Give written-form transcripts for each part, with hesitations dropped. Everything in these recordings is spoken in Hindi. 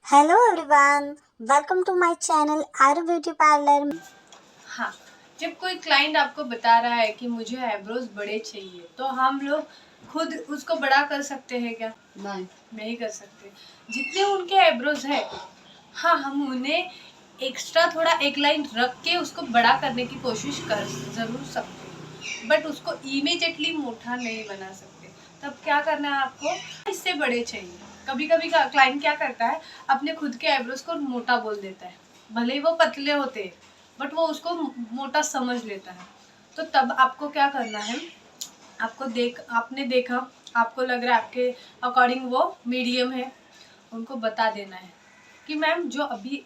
Hello everyone, welcome to my channel Aaru beauty parlour. हाँ, जब कोई क्लाइंट आपको बता रहा है कि मुझे आईब्रोज बड़े चाहिए, तो हम लोग खुद उसको बड़ा कर सकते हैं क्या? नहीं कर सकते। जितने उनके आईब्रोज है, हाँ, हम उन्हें एक्स्ट्रा थोड़ा एक लाइन रख के उसको बड़ा करने की कोशिश कर ज़रूर सकते हैं, बट उसको इमीडिएटली मोटा नहीं बना सकते। तब क्या करना है आपको? इससे बड़े चाहिए। कभी कभी क्लाइंट क्या करता है, अपने खुद के आईब्रोज को मोटा बोल देता है, भले ही वो पतले होते हैं, बट वो उसको मोटा समझ लेता है। तो तब आपको क्या करना है, आपने देखा, आपको लग रहा है आपके अकॉर्डिंग वो मीडियम है, उनको बता देना है कि मैम जो अभी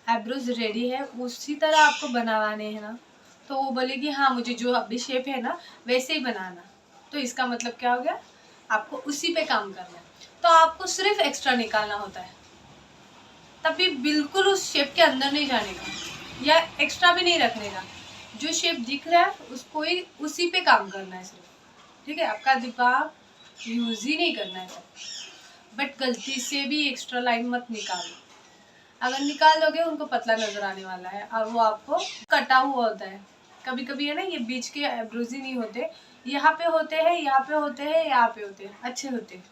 आईब्रोज रेडी है उसी तरह आपको बनवाने हैं ना। तो वो बोलेगी हाँ, मुझे जो अभी शेप है ना वैसे ही बनाना। तो इसका मतलब क्या हो गया, आपको उसी पे काम करना है। तो आपको सिर्फ एक्स्ट्रा निकालना होता है, तभी बिल्कुल उस शेप के अंदर नहीं जाने का या एक्स्ट्रा भी नहीं रखने का। जो शेप दिख रहा है उसको ही उसी पे काम करना है सिर्फ। ठीक है, आपका दिमाग यूज ही नहीं करना है। बट गलती से भी एक्स्ट्रा लाइन मत निकालो। अगर निकाल दोगे उनको पतला नजर आने वाला है और वो आपको कटा हुआ होता है। कभी कभी है ना, ये बीच के आईब्रोज ही नहीं होते, यहाँ पे होते हैं, यहाँ पे होते हैं, यहाँ पे होते हैं, अच्छे होते हैं।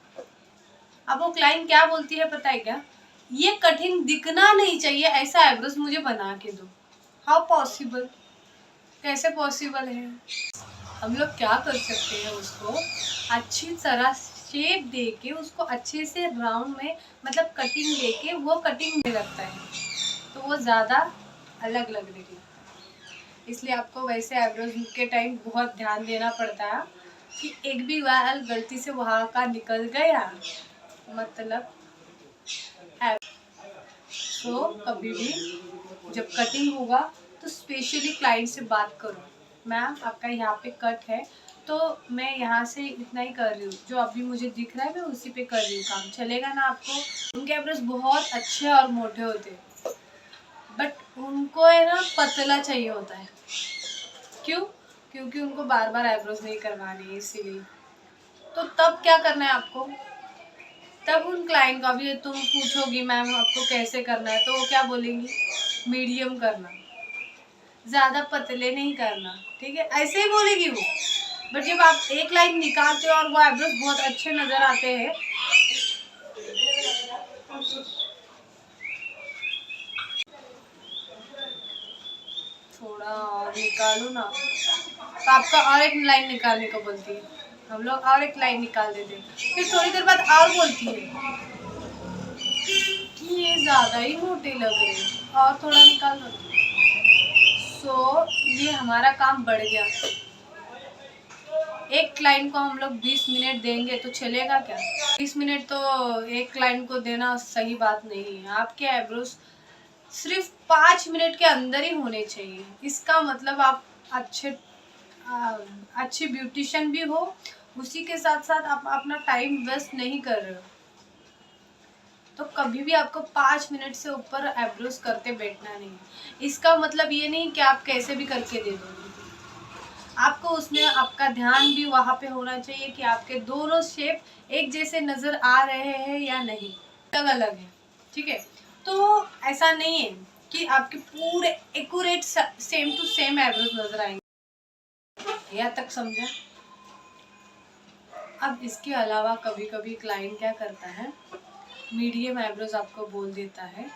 अब वो क्लाइंट क्या बोलती है पता है क्या, ये कठिन दिखना नहीं चाहिए, ऐसा आईब्रोज मुझे बना के दो। हाउ पॉसिबल, कैसे पॉसिबल है? हम लोग क्या कर सकते हैं, उसको अच्छी तरह शेप दे के उसको अच्छे से राउंड में, मतलब कटिंग देके वो कटिंग में रखता है, तो वो ज़्यादा अलग लगने लगता है। इसलिए आपको वैसे आईब्रोज के टाइम बहुत ध्यान देना पड़ता है कि एक भी बाल गलती से वहाँ का निकल गया, मतलब तो कभी भी जब कटिंग होगा तो स्पेशली क्लाइंट से बात करो, मैम आपका यहाँ पे कट है, तो मैं यहाँ से इतना ही कर रही हूँ, जो अभी मुझे दिख रहा है मैं उसी पे कर रही हूँ, काम चलेगा ना आपको? उनके आईब्रोज बहुत अच्छे और मोटे होते हैं, बट उनको है ना पतला चाहिए होता है। क्यों? क्योंकि उनको बार बार आईब्रोज नहीं करवानी, इसीलिए। तो तब क्या करना है आपको, तब उन क्लाइंट का भी तुम पूछोगी मैम आपको कैसे करना है, तो वो क्या बोलेंगी, मीडियम करना, ज़्यादा पतले नहीं करना। ठीक है, ऐसे ही बोलेगी वो। बट जब आप एक लाइन निकालते हो और वो आईब्रोज बहुत अच्छे नज़र आते हैं, थोड़ा और निकालो ना, तो आपका और एक लाइन निकालने को बोलती है, हम लोग और एक लाइन निकाल देते हैं, फिर थोड़ी देर बाद और बोलती है कि ये ज़्यादा ही मोटे लग रहे हैं, और थोड़ा निकाल दो। ये हमारा काम बढ़ गया। एक क्लाइंट को हम लोग 20 मिनट देंगे तो चलेगा क्या? 20 मिनट तो एक क्लाइंट को देना सही बात नहीं है। आपके आईब्रोज सिर्फ 5 मिनट के अंदर ही होने चाहिए। इसका मतलब आप अच्छे ब्यूटिशियन भी हो, उसी के साथ साथ आप अपना टाइम वेस्ट नहीं कर रहे हो। तो कभी भी आपको 5 मिनट से ऊपर आईब्रोज करते बैठना नहीं है। इसका मतलब ये नहीं कि आप कैसे भी करके दे दोगे, आपको उसमें आपका ध्यान भी वहाँ पे होना चाहिए कि आपके दोनों शेप एक जैसे नज़र आ रहे हैं या नहीं, अलग अलग है। ठीक है, तो ऐसा नहीं है कि आपके पूरे accurate same to same eyebrows नजर आएंगे। यहाँ तक समझा? अब इसके अलावा कभी कभी क्लाइंट क्या करता है, मीडियम आईब्रोज आपको बोल देता है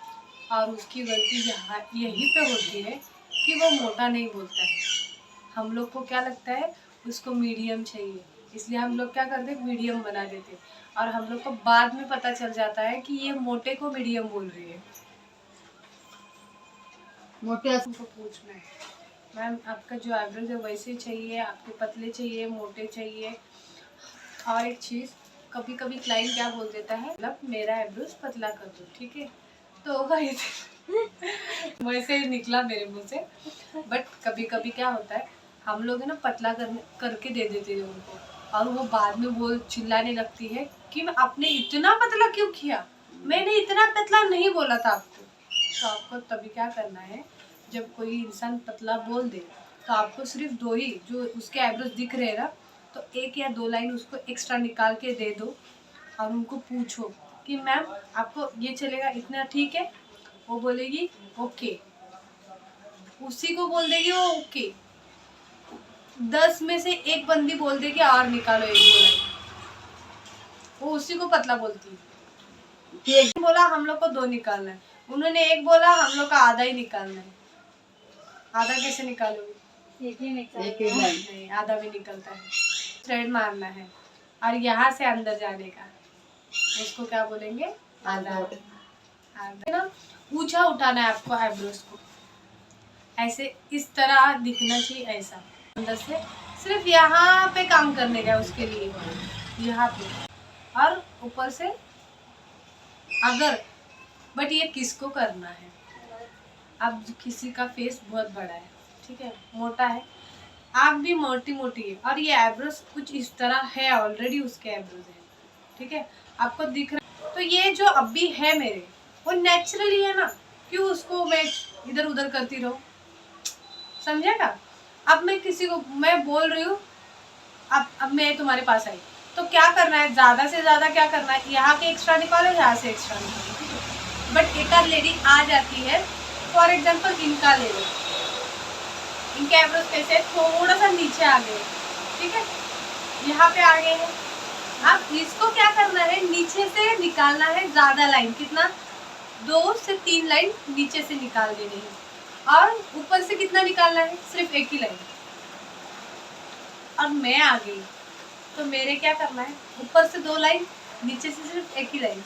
और उसकी गलती यहाँ यहीं पे होती है कि वो मोटा नहीं बोलता है। हम लोग को क्या लगता है, उसको मीडियम चाहिए, इसलिए हम लोग क्या करते हैं, मीडियम बना देते हैं, और हम लोग को बाद में पता चल जाता है कि ये मोटे को मीडियम बोल रही है। मोटे को पूछना है, मैम आपका जो आईब्रोज है वैसे चाहिए, आपके पतले चाहिए, मोटे चाहिए? और एक चीज़, कभी कभी क्लाइंट क्या बोल देता है, मतलब मेरा आईब्रोज पतला कर दो। ठीक है, तो वैसे ही निकला मेरे मुंह से। बट कभी कभी क्या होता है, हम लोग है ना पतला करके दे देते हैं उनको, और वो बाद में वो चिल्लाने लगती है कि मैं आपने इतना पतला क्यों किया, मैंने इतना पतला नहीं बोला था आपको। तो आपको तभी क्या करना है, जब कोई इंसान पतला बोल दे तो आपको सिर्फ दो ही जो उसके आईब्रोज दिख रहे हैं ना, तो एक या दो लाइन उसको एक्स्ट्रा निकाल के दे दो और उनको पूछो कि मैम आपको ये चलेगा, इतना ठीक है, वो बोलेगी ओके, उसी को बोल देगी वो ओके। 10 में से एक बंदी बोल देगी और निकालो एक बोला, वो उसी को पतला बोलती है। एक बोला हम लोग को 2 निकालना है, उन्होंने एक बोला हम लोग का आधा ही निकालना है। आधा कैसे निकालोगे? एक ही नहीं, आधा भी निकलता है। थ्रेड मारना है और यहाँ से अंदर जाने का, उसको क्या बोलेंगे? आधा। ना ऊंचा उठाना है आपको आईब्रोज को, ऐसे इस तरह दिखना चाहिए, ऐसा अंदर से। सिर्फ यहाँ पे काम करने का उसके लिए, यहाँ पे और ऊपर से अगर, बट ये किसको करना है? अब किसी का फेस बहुत बड़ा है, ठीक है, मोटा है, आप भी मोटी मोटी है और ये आईब्रोज कुछ इस तरह है, ऑलरेडी उसके आईब्रोज है, ठीक है, आपको दिख रहा है। तो ये जो अभी है मेरे, वो नेचुरली है ना, क्यों उसको मैं इधर उधर करती रहूं? समझेगा? अब मैं किसी को मैं बोल रही हूँ, अब मैं तुम्हारे पास आई तो क्या करना है? ज्यादा से ज्यादा क्या करना है? यहाँ के एक्स्ट्रा निकालो, यहाँ से एक्स्ट्रा निकालो, ठीक है। बट एक आध लेडी आ जाती है, फॉर एग्जाम्पल इनका ले लो, इनके आईब्रोज कैसे थोड़ा सा नीचे आ गए, ठीक है, यहाँ पे आ गए हैं। अब इसको क्या करना है? नीचे से निकालना है ज्यादा लाइन, कितना? 2 से 3 लाइन नीचे से निकाल देनी है और ऊपर से कितना निकालना है? सिर्फ 1 ही लाइन। और मैं आ गई तो मेरे क्या करना है? ऊपर से 2 लाइन, नीचे से सिर्फ 1 ही लाइन।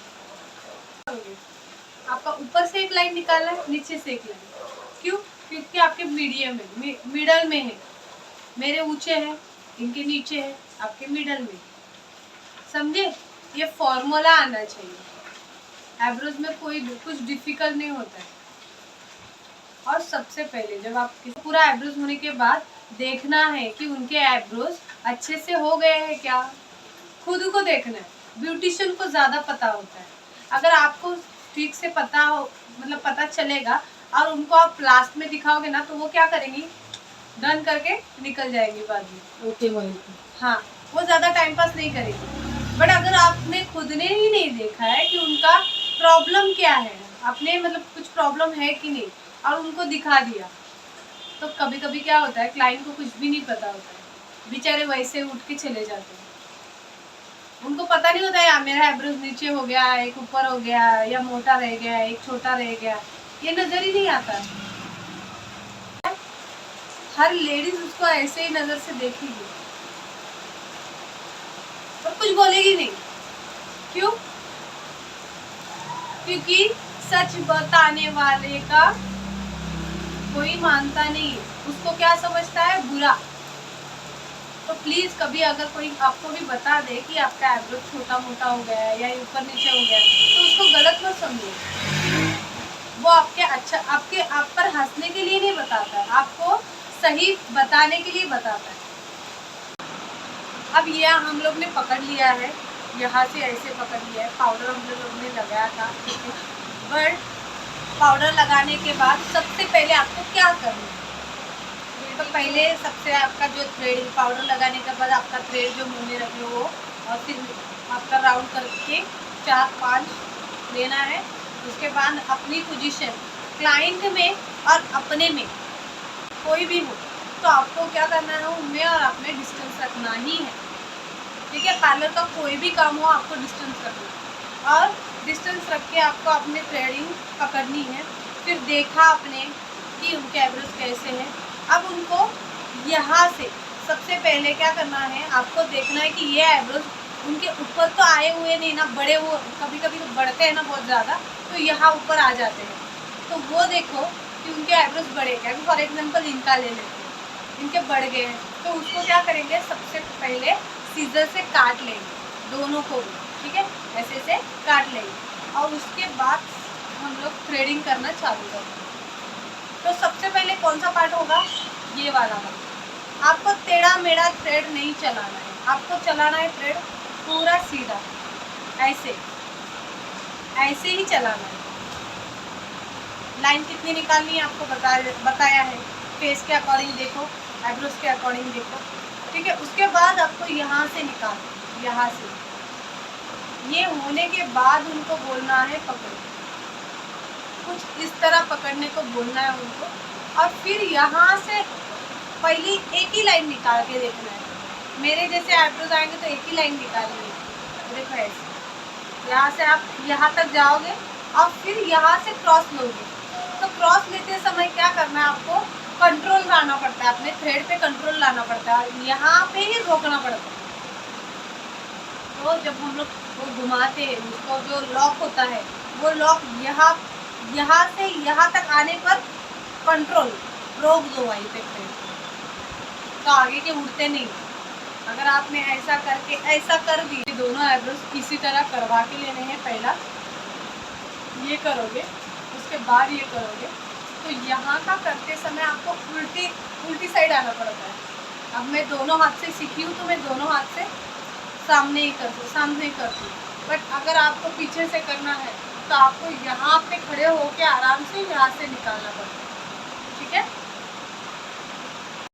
आपका ऊपर से 1 लाइन निकालना है, नीचे से 1 लाइन। क्यों? क्योंकि आपके मीडियम में, मिडल में है, मेरे ऊंचे हैं, इनके नीचे है, आपके मिडल में। समझे? ये फॉर्मूला आना चाहिए। आईब्रोज में कोई कुछ डिफिकल्ट नहीं होता है। और सबसे पहले जब आप पूरा आईब्रोज होने के बाद देखना है कि उनके आईब्रोज अच्छे से हो गए हैं क्या, खुद को देखना है। ब्यूटिशियन को ज्यादा पता होता है। अगर आपको ठीक से पता हो, मतलब पता चलेगा और उनको आप लास्ट में दिखाओगे ना, तो वो क्या करेंगी? डन करके निकल जाएंगी बाद में। ओके वही, हाँ, वो ज्यादा टाइम पास नहीं करेगी। बट अगर आपने खुद ने ही नहीं देखा है कि उनका प्रॉब्लम क्या है, आपने मतलब कुछ प्रॉब्लम है कि नहीं, और उनको दिखा दिया, तो कभी कभी क्या होता है, क्लाइंट को कुछ भी नहीं पता होता है, बेचारे वैसे उठ के चले जाते हैं। उनको पता नहीं होता है यार मेरा आईब्रोज नीचे हो गया, एक ऊपर हो गया, या मोटा रह गया, एक छोटा रह गया, ये नजर ही नहीं आता। हर लेडीज उसको ऐसे ही नजर से देखेगी और कुछ बोलेगी नहीं। क्यों? क्योंकि सच बताने वाले का कोई मानता नहीं है, उसको क्या समझता है? बुरा। तो प्लीज कभी अगर कोई आपको भी बता दे कि आपका आईब्रो छोटा मोटा हो गया है या ऊपर नीचे हो गया है, तो उसको गलत मत समझो। वो आप पर हंसने के लिए नहीं बताता है, आपको सही बताने के लिए बताता है। अब ये हम लोग ने पकड़ लिया है, यहाँ से ऐसे पकड़ लिया है। पाउडर हम लोग ने लगाया था, बट पाउडर लगाने के बाद सबसे पहले आपको क्या करना है? तो पहले सबसे आपका जो थ्रेड, पाउडर लगाने के बाद आपका थ्रेड जो मुंह में रखे हो, और फिर आपका राउंड करके 4-5 लेना है। उसके बाद अपनी पोजीशन, क्लाइंट में और अपने में कोई भी हो, तो आपको क्या करना है? उनमें और अपने डिस्टेंस रखना ही है, ठीक है। पार्लर का कोई भी काम हो, आपको डिस्टेंस रखना है और डिस्टेंस रख के आपको अपने थ्रेडिंग पकड़नी है। फिर देखा आपने कि उनके आईब्रोज कैसे हैं। अब उनको यहाँ से सबसे पहले क्या करना है? आपको देखना है कि ये आईब्रोज उनके ऊपर तो आए हुए नहीं ना, बड़े, वो कभी कभी बढ़ते हैं ना बहुत ज़्यादा, तो यहाँ ऊपर आ जाते हैं। तो वो देखो कि उनके आईब्रोज बड़े क्या। फॉर एग्जाम्पल इनका ले लेते हैं, इनके बढ़ गए हैं, तो उसको क्या करेंगे? सबसे पहले सीजर से काट लेंगे दोनों को भी, ठीक है, ऐसे से काट लेंगे और उसके बाद हम लोग थ्रेडिंग करना चालू करेंगे। तो सबसे पहले कौन सा पार्ट होगा? ये वाला पार्ट। आपको टेढ़ा मेढ़ा थ्रेड नहीं चलाना है, आपको चलाना है थ्रेड पूरा सीधा, ऐसे ऐसे ही चलाना है। लाइन कितनी निकालनी है आपको बताया है। फेस के अकॉर्डिंग देखो, आईब्रोज के अकॉर्डिंग देखो, ठीक है। उसके बाद आपको यहाँ से निकालना, यहाँ से ये होने के बाद उनको बोलना है पकड़, कुछ इस तरह पकड़ने को बोलना है उनको। और फिर यहाँ से पहली एक ही लाइन निकाल के देखना है। मेरे जैसे आईब्रोज आएंगे तो एक ही लाइन निकालनी है, देखो ऐसे। यहाँ से आप यहाँ तक जाओगे और फिर यहाँ से क्रॉस लोगे। तो क्रॉस लेते समय क्या करना है आपको, कंट्रोल लाना पड़ता है, अपने थ्रेड पे कंट्रोल लाना पड़ता है, यहाँ पे ही रोकना पड़ता है। तो जब हम लोग वो घुमाते हैं उसको, जो लॉक होता है वो लॉक यहाँ से यहाँ तक आने पर कंट्रोल रोक दो वहीं पे थ्रेड, तो आगे के उड़ते नहीं। अगर आपने ऐसा करके ऐसा कर दी, दोनों आईब्रोज इसी तरह करवा के लेने हैं। पहला ये करोगे, उसके बाद ये करोगे, तो यहाँ का करते समय आपको उल्टी साइड आना पड़ता है। अब मैं दोनों हाथ से सीखी हूँ तो मैं दोनों हाथ से सामने ही करती हूँ। बट अगर आपको पीछे से करना है तो आपको यहाँ पे खड़े होके आराम से यहाँ से निकालना पड़ता है, ठीक है।